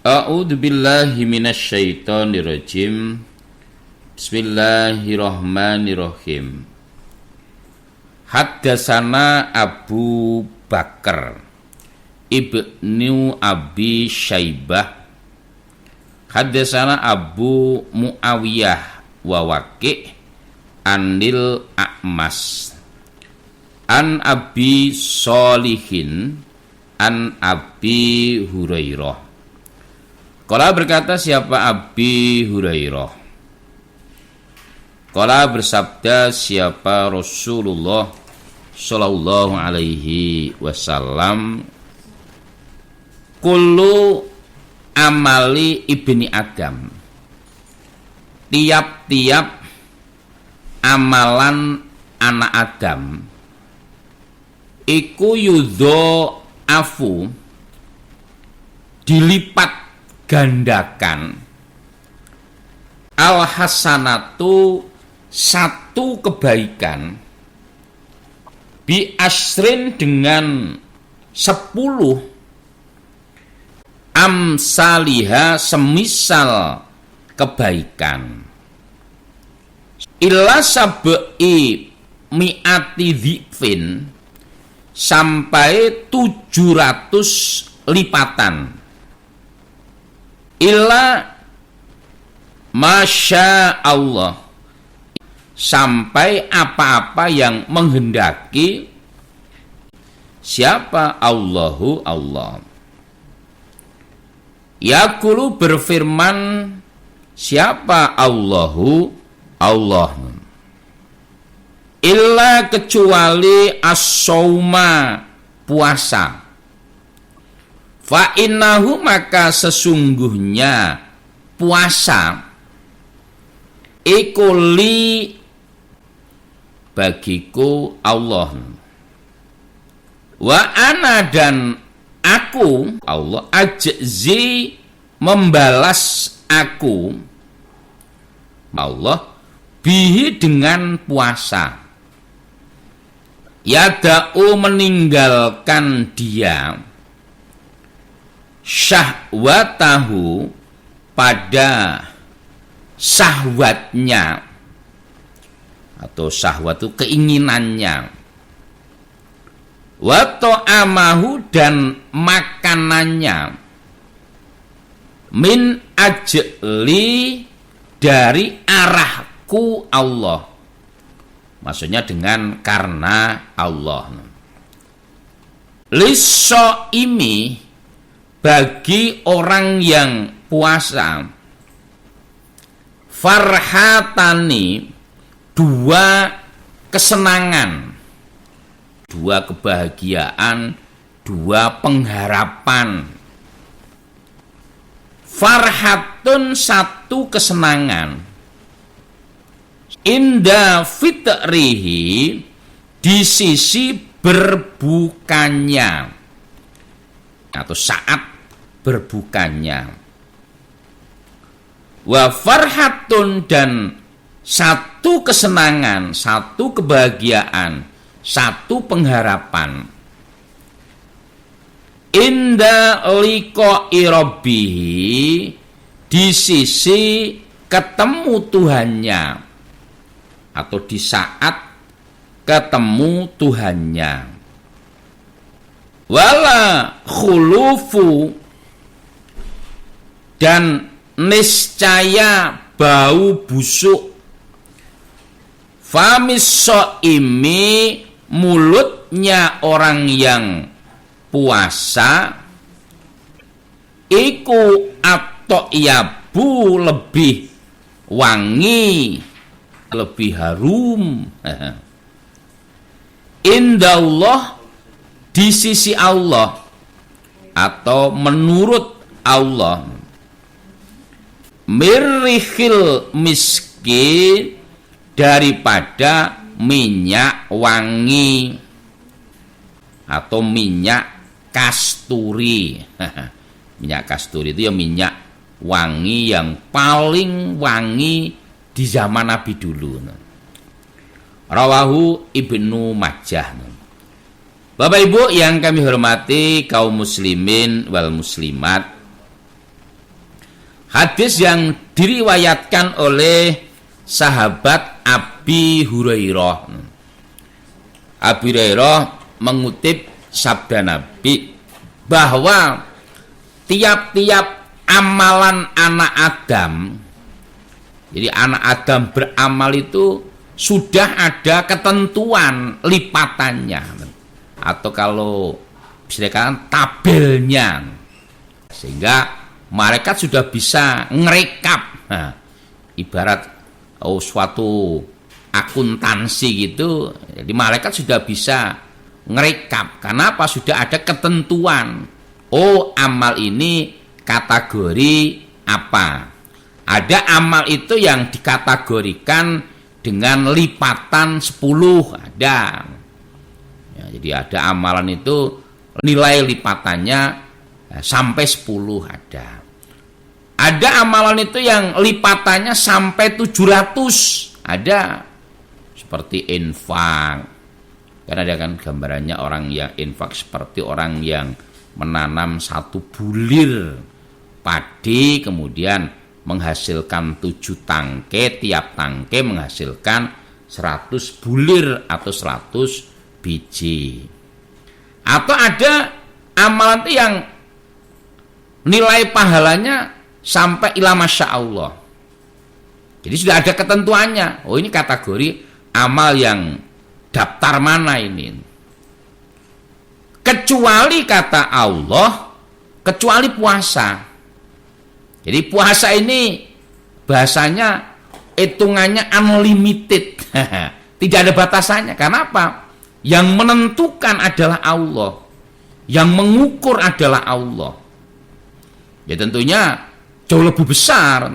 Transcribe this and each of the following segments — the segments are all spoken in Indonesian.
A'udzu billahi minasyaitonir rajim. Bismillahirrahmanirrahim. Haddatsana Abu Bakar Ibnu Abi Syaibah. Haddatsana Abu Muawiyah wa Waqi' anil A'mas an Abi Sholihin an Abi Hurairah. Qala berkata siapa Abi Hurairah. Qala bersabda siapa Rasulullah sallallahu alaihi wasallam. Kullu amali ibni Adam. Tiap-tiap amalan anak Adam iku yudho afu dilipat gandakan al hasanatu satu kebaikan bi asrin dengan 10 amsaliha semisal kebaikan illa sab'i mi'ati dhifin sampai 700 lipatan illa masya Allah sampai apa-apa yang menghendaki siapa Allahu Allah. Yaqulu berfirman siapa Allahu Allah. Illa kecuali as-sauma puasa. Fa innahu maka sesungguhnya puasa iku li bagiku Allah. Wa ana dan aku Allah ajzi membalas aku Allah bihi dengan puasa. Yada'u meninggalkan dia syahwatahu pada syahwatnya atau syahwat itu keinginannya wa ta'amahu dan makanannya min ajli dari arahku Allah, maksudnya dengan karena Allah. Lis-shaimi bagi orang yang puasa farhatani dua kesenangan, dua kebahagiaan, dua pengharapan. Farhatun satu kesenangan inda fitrihi di sisi berbukanya atau saat berbukanya. Wa farhatun dan satu kesenangan, satu kebahagiaan, satu pengharapan inda liqa'i rabbihi di sisi ketemu Tuhannya atau di saat ketemu Tuhannya. Wala khulufu dan niscaya bau busuk famis shaimi mulutnya orang yang puasa iku at-thayyabu lebih wangi, lebih harum indallah di sisi Allah atau menurut Allah mirrihil miski daripada minyak wangi atau minyak kasturi. Minyak kasturi itu ya minyak wangi yang paling wangi di zaman Nabi dulu. Rawahu Ibnu Majah. Bapak Ibu yang kami hormati kaum muslimin wal muslimat, Hadis yang diriwayatkan oleh sahabat Abi Hurairah. Abi Hurairah mengutip sabda Nabi bahwa tiap-tiap amalan anak Adam, jadi anak Adam beramal itu sudah ada ketentuan lipatannya, atau kalau bisa dikatakan tabelnya, sehingga malaikat sudah bisa ngerekap. Nah, ibarat suatu akuntansi gitu, jadi malaikat sudah bisa ngerekap. Kenapa? Sudah ada ketentuan. Oh, amal ini kategori apa? Ada amal itu yang dikategorikan dengan lipatan 10, ada. Ya, jadi ada amalan itu nilai lipatannya sampai 10 ada. Ada amalan itu yang lipatannya sampai 700 ada. Seperti infak. Kan ada kan gambarannya orang yang infak seperti orang yang menanam 1 bulir padi, kemudian menghasilkan 7 tangkai, tiap tangkai menghasilkan 100 bulir atau 100 biji. Atau ada amalan itu yang nilai pahalanya sampai ila masya Allah. Jadi sudah ada ketentuannya. Oh, ini kategori amal yang daftar mana ini. Kecuali kata Allah, kecuali puasa. Jadi puasa ini bahasanya hitungannya unlimited. Tidak ada batasannya. Karena apa? Yang menentukan adalah Allah. Yang mengukur adalah Allah. Ya tentunya jauh lebih besar.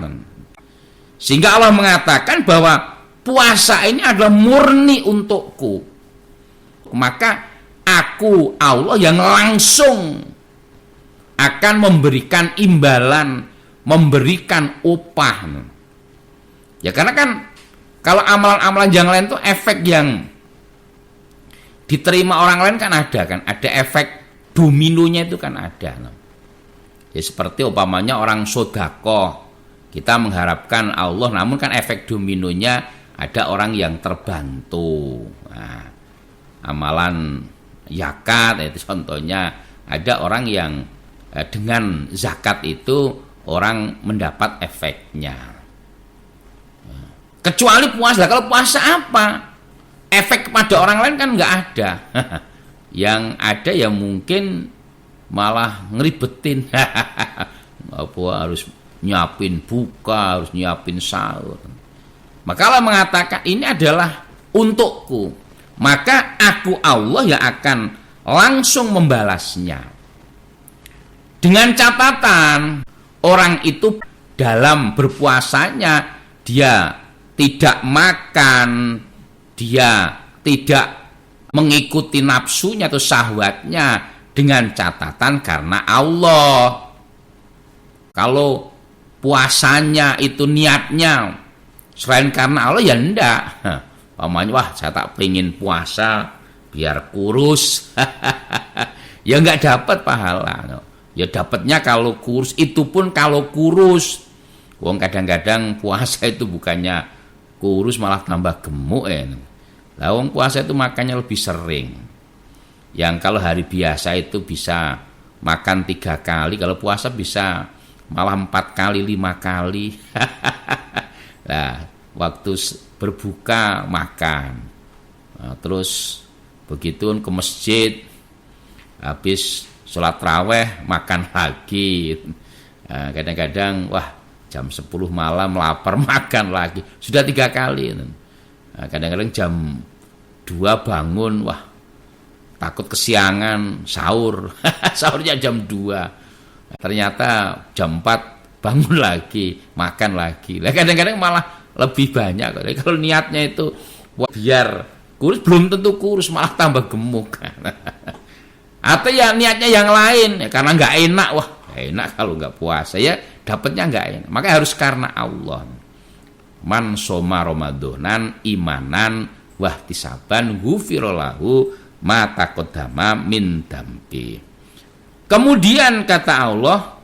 Sehingga Allah mengatakan bahwa puasa ini adalah murni untukku. Maka aku Allah yang langsung akan memberikan imbalan, memberikan upah. Ya karena kan kalau amalan-amalan yang lain itu efek yang diterima orang lain kan ada efek dominonya itu kan ada. Ya seperti umpamanya orang sedekah, kita mengharapkan Allah, namun kan efek dominonya ada orang yang terbantu. Nah, amalan zakat itu contohnya, ada orang yang dengan zakat itu orang mendapat efeknya. Kecuali puasa. Kalau puasa apa? Efek kepada orang lain kan nggak ada. Yang ada ya mungkin malah ngeribetin. Apa harus nyiapin buka, harus nyiapin sahur. Maka Allah mengatakan ini adalah untukku. Maka aku Allah yang akan langsung membalasnya. Dengan catatan orang itu dalam berpuasanya dia tidak makan, dia tidak mengikuti nafsunya atau syahwatnya, dengan catatan karena Allah. Kalau puasanya itu niatnya selain karena Allah ya enggak. Pamannya wah saya tak pengen puasa biar kurus. Ya enggak dapat pahala. Ya dapatnya kalau kurus, itu pun kalau kurus. Wong kadang-kadang puasa itu bukannya kurus malah tambah gemuk Lah wong puasa itu makannya lebih sering. Yang kalau hari biasa itu bisa makan 3 kali, kalau puasa bisa malah 4 kali, 5 kali. Nah, waktu berbuka makan. Nah, terus begitu ke masjid, habis sholat raweh makan lagi. Nah, kadang-kadang wah jam 10 malam lapar makan lagi. Sudah 3 kali. Nah, kadang-kadang jam 2 bangun, wah takut kesiangan sahur. Sahurnya jam 2. Ternyata jam 4 bangun lagi, makan lagi. Lah kadang-kadang malah lebih banyak. Kalau niatnya itu biar kurus, belum tentu kurus, malah tambah gemuk. Atau ya niatnya yang lain, ya, karena nggak enak. Wah enak kalau nggak puasa, ya dapatnya nggak enak. Maka harus karena Allah. Man soma Ramadonan imanan wahtisaban ghufirallahu ma taqaddama min dambi. Kemudian kata Allah,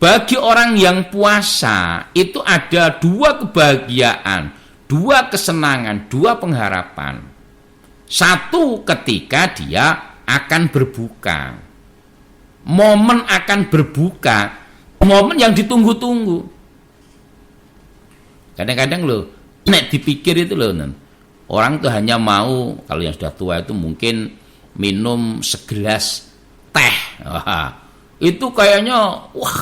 bagi orang yang puasa itu ada dua kebahagiaan, dua kesenangan, dua pengharapan. Satu, ketika dia akan berbuka. Momen akan berbuka, momen yang ditunggu-tunggu. Kadang-kadang loh, nek dipikir itu loh, orang tuh hanya mau, kalau yang sudah tua itu mungkin minum segelas teh. Itu kayaknya, wah,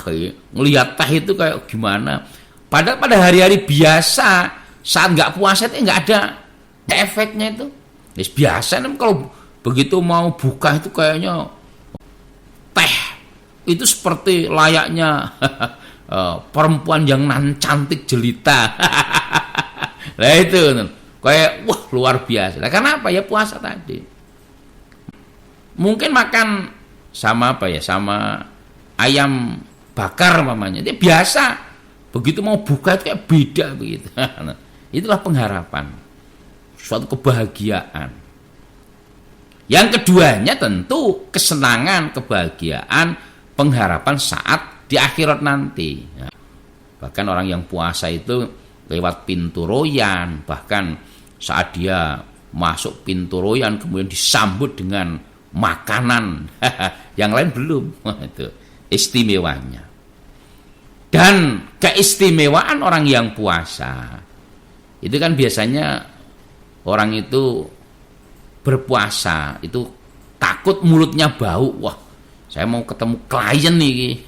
ngelihat teh itu kayak gimana. Padahal pada hari-hari biasa, saat nggak puasa itu nggak ada efeknya itu. Biasa nih kalau begitu mau buka itu kayaknya teh itu seperti layaknya perempuan yang nan cantik jelita. Nah itu kayak wah luar biasa. Nah, kenapa ya puasa tadi? Mungkin makan sama apa ya, sama ayam bakar mamanya. Dia biasa begitu mau buka itu kayak beda begitu. Nah, itulah pengharapan, suatu kebahagiaan. Yang keduanya tentu kesenangan, kebahagiaan, pengharapan saat di akhirat nanti. Bahkan orang yang puasa itu lewat pintu royan, bahkan saat dia masuk pintu royan kemudian disambut dengan makanan. Yang lain belum. Itu istimewanya. Dan keistimewaan orang yang puasa itu kan biasanya orang itu berpuasa itu takut mulutnya bau. Wah, saya mau ketemu klien nih.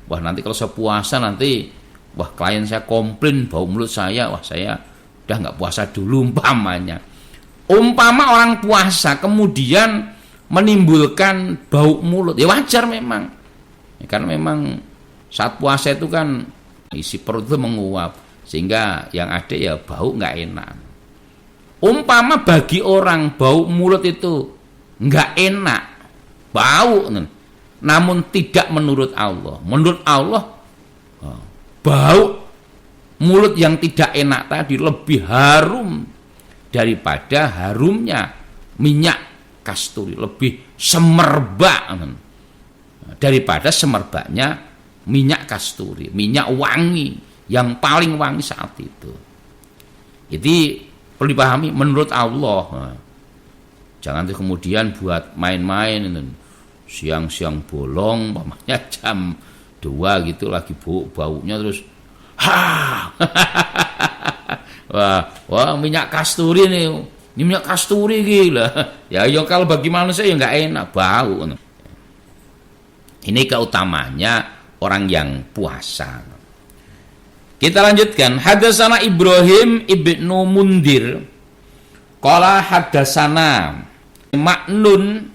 Wah, nanti kalau saya puasa nanti wah klien saya komplain bau mulut saya. Wah, saya udah nggak puasa dulu umpamanya. Umpama orang puasa kemudian menimbulkan bau mulut, ya wajar memang. Ya, karena memang saat puasa itu kan isi perut itu menguap, sehingga yang ada ya bau nggak enak. Umpama bagi orang bau mulut itu nggak enak, bau, namun tidak menurut Allah. Menurut Allah, bau mulut yang tidak enak tadi lebih harum daripada harumnya minyak kasturi, lebih semerbak daripada semerbaknya minyak kasturi, minyak wangi yang paling wangi saat itu. Jadi perlu dipahami menurut Allah. Jangan tuh kemudian buat main-main siang-siang bolong, pamannya jam 2 gitu lagi baunya terus wah minyak kasturi nih. Ini minyak kasturi gila. Ya kalau bagi manusia ya nggak enak, bau. Ini keutamanya orang yang puasa. Kita lanjutkan. Hadatsana Ibrahim ibnu Mundir. Qala hadatsana Ma'nun.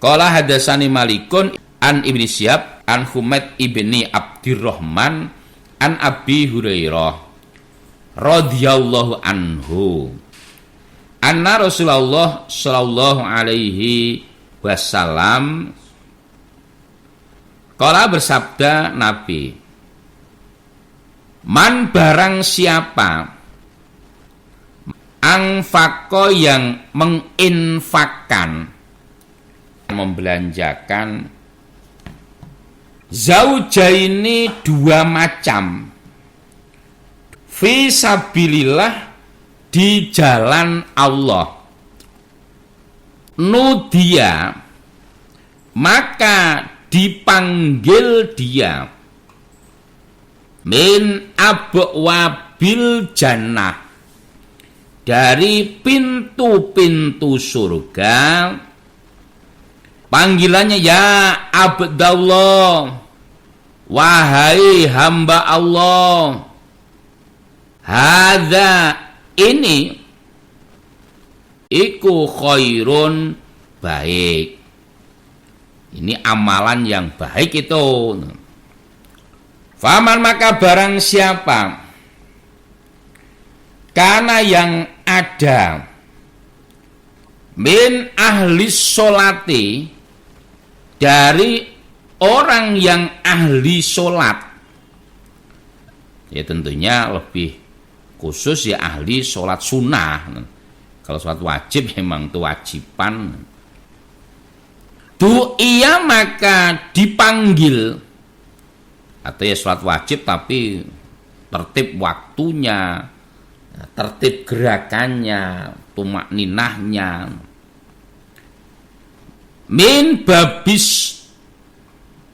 Qala hadatsani Malikun an Ibnu Syihab an Humaid ibni Abdurrahman an Abi Hurairah radhiyallahu anhu. Anna Rasulullah sallallahu alaihi wasallam qala bersabda Nabi, man barang siapa anfaqo yang menginfakkan, membelanjakan zaujaini dua macam fi sabilillah di jalan Allah, nudia maka dipanggil dia min abwabil jannah dari pintu-pintu surga. Panggilannya ya Abdallah, wahai hamba Allah, hadza ini iku khairun baik. Ini amalan yang baik itu. Faman maka barang siapa karena yang ada min ahli sholati dari orang yang ahli sholat, ya tentunya lebih khusus ya ahli sholat sunnah. Kalau sholat wajib memang itu wajiban. Du'ia maka dipanggil Atau ya sholat wajib tapi tertib waktunya, tertib gerakannya, tumakninahnya. Min babis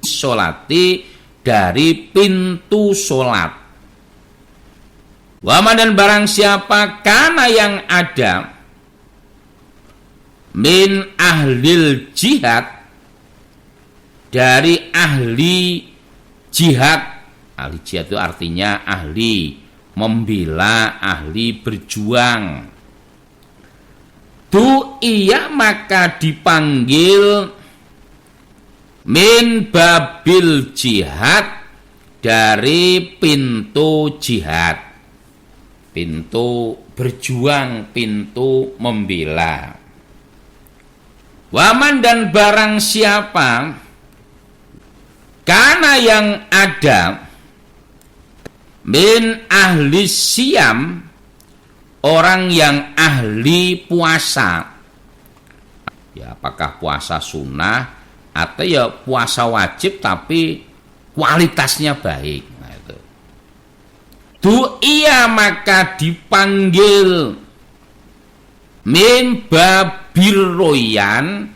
sholati, dari pintu sholat. Waman, dan barang siapa kana yang ada min ahlil jihad, dari ahli jihad. Ahli jihad itu artinya ahli membela, ahli berjuang. Tu iya, maka dipanggil min babil jihad, dari pintu jihad, pintu berjuang, pintu membela. Waman, dan barang siapa karena yang ada min ahli siam, orang yang ahli puasa, ya apakah puasa sunnah atau ya puasa wajib tapi kualitasnya baik. Nah, itu. Tu iya, maka dipanggil min babir royan,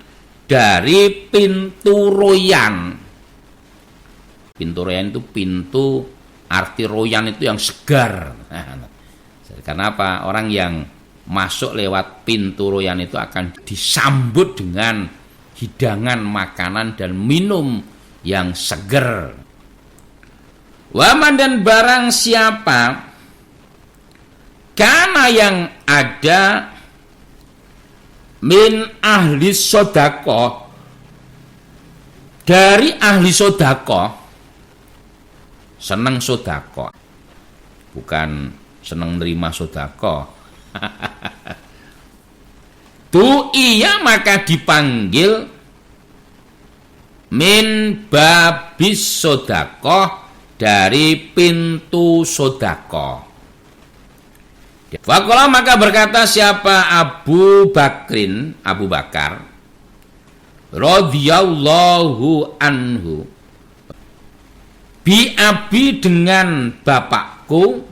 dari pintu royan. Pintu royan itu pintu, arti royan itu yang segar. Nah, karena apa? Orang yang masuk lewat pintu royan itu akan disambut dengan hidangan makanan dan minum yang seger. Waman, dan barang siapa karena yang ada min ahli sodako, dari ahli sodako. Senang sodako, bukan senang nerima sodako. Tu iya, maka dipanggil min babis sodako, dari pintu sodako. Faqala, maka berkata siapa Abu Bakar radhiyallahu anhu, bi abi, dengan bapakku,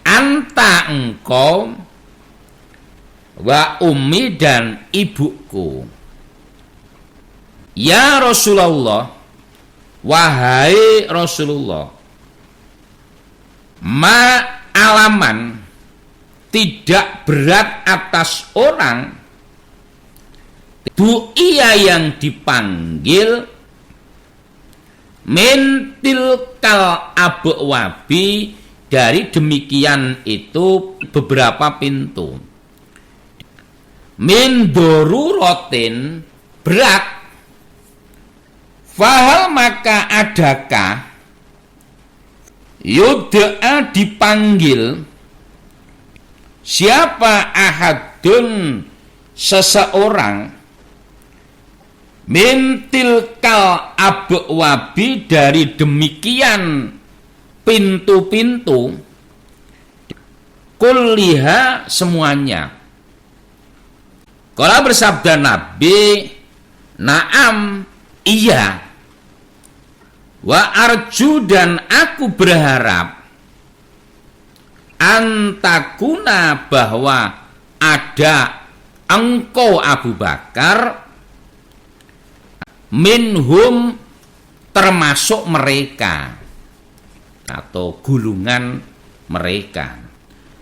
anta, engkau, wa ummi, dan ibuku. Ya Rasulullah, wahai Rasulullah, ma alaman, tidak berat atas orang, du'iya, yang dipanggil, min tilkal abwabi, dari demikian itu beberapa pintu. Min doruratin, berat. Fahal, maka adakah yud'a, dipanggil siapa ahadun, seseorang, min tilkal abwabi, dari demikian pintu-pintu, kulliha, semuanya. Kalau bersabda Nabi, naam, iya. Wa arju, dan aku berharap, antakuna, bahwa ada engkau Abu Bakar, minhum, termasuk mereka atau gulungan mereka.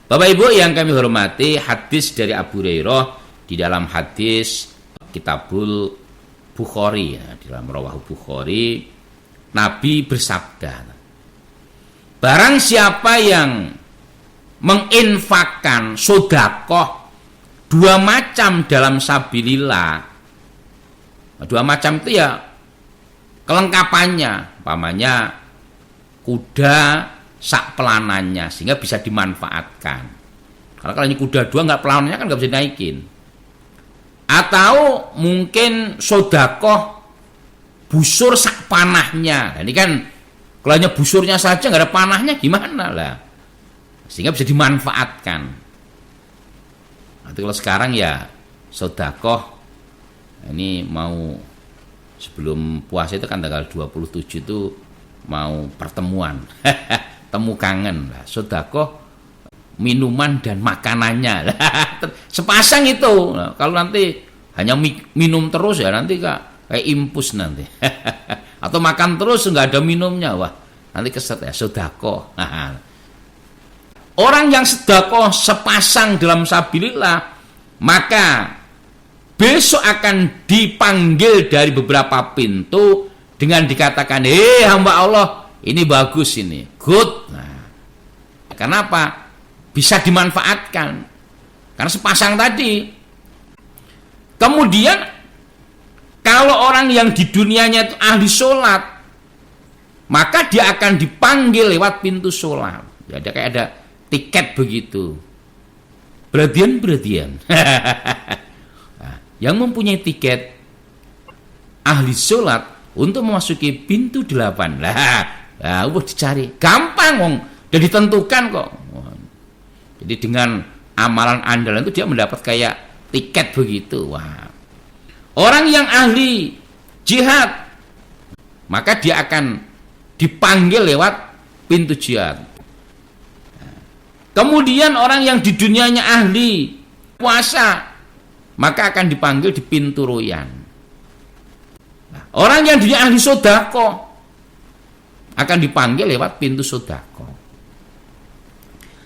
Bapak Ibu yang kami hormati, hadis dari Abu Hurairah di dalam hadis Kitabul Bukhari, ya, di dalam Rawahul Bukhari, Nabi bersabda, barang siapa yang menginfakkan sodakoh dua macam dalam sabilillah, dua macam itu ya kelengkapannya, umpamanya kuda sak pelanannya, sehingga bisa dimanfaatkan. Karena kalau ini kuda dua nggak pelanannya kan nggak bisa dinaikin. Atau mungkin sodakoh busur sak panahnya. Nah, ini kan kalau hanya busurnya saja nggak ada panahnya gimana lah, sehingga bisa dimanfaatkan. Nanti kalau sekarang ya sodakoh, ini mau sebelum puasa itu kan tanggal 27 itu mau pertemuan, temu kangen. Nah, sedekah minuman dan makanannya. Sepasang itu. Nah, kalau nanti hanya minum terus ya nanti kayak impus nanti. Atau makan terus nggak ada minumnya, wah nanti keset ya sedekah. Nah, orang yang sedekah sepasang dalam sabilillah maka besok akan dipanggil dari beberapa pintu dengan dikatakan, hamba Allah, ini bagus ini, good. Nah, kenapa? Bisa dimanfaatkan karena sepasang tadi. Kemudian kalau orang yang di dunianya itu ahli sholat, maka dia akan dipanggil lewat pintu sholat. Jadi kayak ada tiket begitu, beradian. Nah, yang mempunyai tiket ahli sholat untuk memasuki pintu 8 lah, dicari gampang, wong udah ditentukan kok. Jadi dengan amalan andalan itu dia mendapat kayak tiket begitu. Wah. Orang yang ahli jihad maka dia akan dipanggil lewat pintu jihad. Kemudian orang yang di dunianya ahli puasa maka akan dipanggil di pintu royan. Nah, orang yang dia ahli sedekah akan dipanggil lewat pintu sedekah.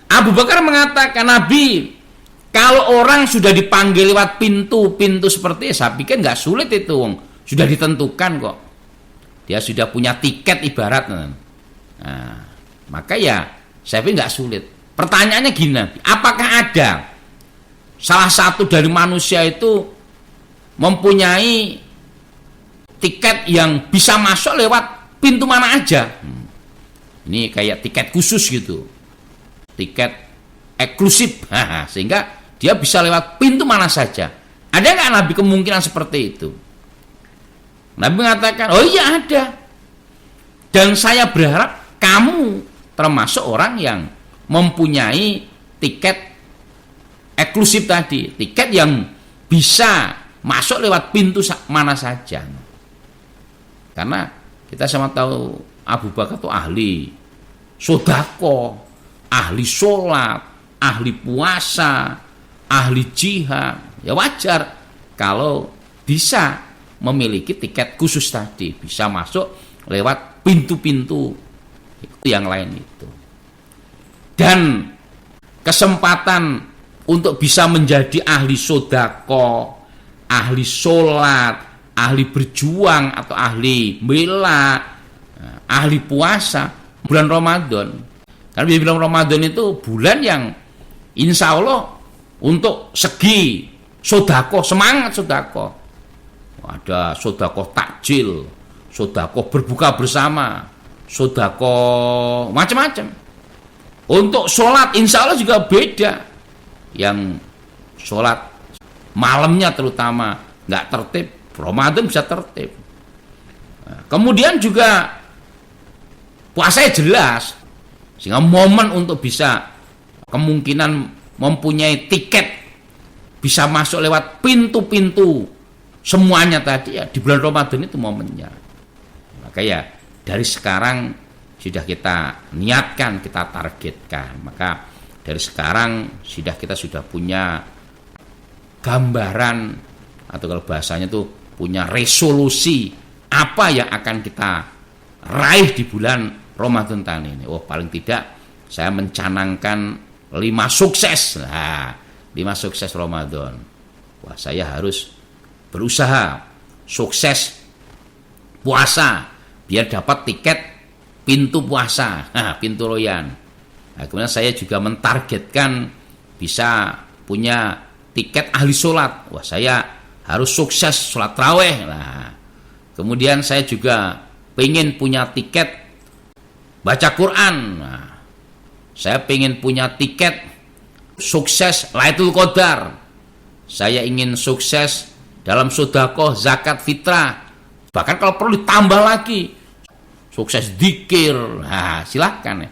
Abu Bakar mengatakan, Nabi, kalau orang sudah dipanggil lewat pintu-pintu seperti itu, saya pikir nggak sulit itu, sudah ditentukan kok. Dia sudah punya tiket ibarat. Nah, maka ya saya pikir nggak sulit. Pertanyaannya gini, apakah ada salah satu dari manusia itu mempunyai tiket yang bisa masuk lewat pintu mana aja? Ini kayak tiket khusus gitu. Tiket eksklusif, sehingga dia bisa lewat pintu mana saja. Ada nggak Nabi kemungkinan seperti itu? Nabi mengatakan, oh iya ada. Dan saya berharap kamu termasuk orang yang mempunyai tiket eksklusif tadi, tiket yang bisa masuk lewat pintu mana saja. Karena kita sama tahu Abu Bakar itu ahli sedekah, ahli sholat, ahli puasa, ahli jihad. Ya wajar kalau bisa memiliki tiket khusus tadi, bisa masuk lewat pintu-pintu yang lain itu. Dan kesempatan untuk bisa menjadi ahli sedekah, ahli sholat, ahli berjuang atau ahli bela, ahli puasa bulan Ramadan. Karena bulan Ramadan itu bulan yang insya Allah untuk segi sedekah, semangat sedekah. Ada sedekah takjil, sedekah berbuka bersama, sedekah macam-macam. Untuk sholat insya Allah juga beda. Yang sholat malamnya terutama nggak tertib, Ramadan bisa tertib. Nah, kemudian juga puasanya jelas. Sehingga momen untuk bisa kemungkinan mempunyai tiket bisa masuk lewat pintu-pintu semuanya tadi ya di bulan Ramadan itu momennya. Maka ya dari sekarang sudah kita niatkan, kita targetkan. Maka dari sekarang kita sudah punya gambaran atau kalau bahasanya itu punya resolusi apa yang akan kita raih di bulan Ramadan tahun ini. Oh, paling tidak saya mencanangkan 5 sukses. Nah, 5 sukses Ramadan. Wah, saya harus berusaha sukses puasa biar dapat tiket pintu puasa, pintu royan. Nah, kemudian saya juga mentargetkan bisa punya tiket ahli sholat. Wah, saya harus sukses sholat tarawih. Nah, kemudian saya juga pengen punya tiket baca Quran. Nah, saya pengen punya tiket sukses Lailatul Qadar. Saya ingin sukses dalam sedekah zakat fitrah. Bahkan kalau perlu ditambah lagi sukses dzikir. Nah, silakan ya.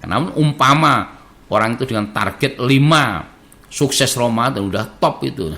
Namun umpama orang itu dengan target 5 sukses Ramadan udah top itu.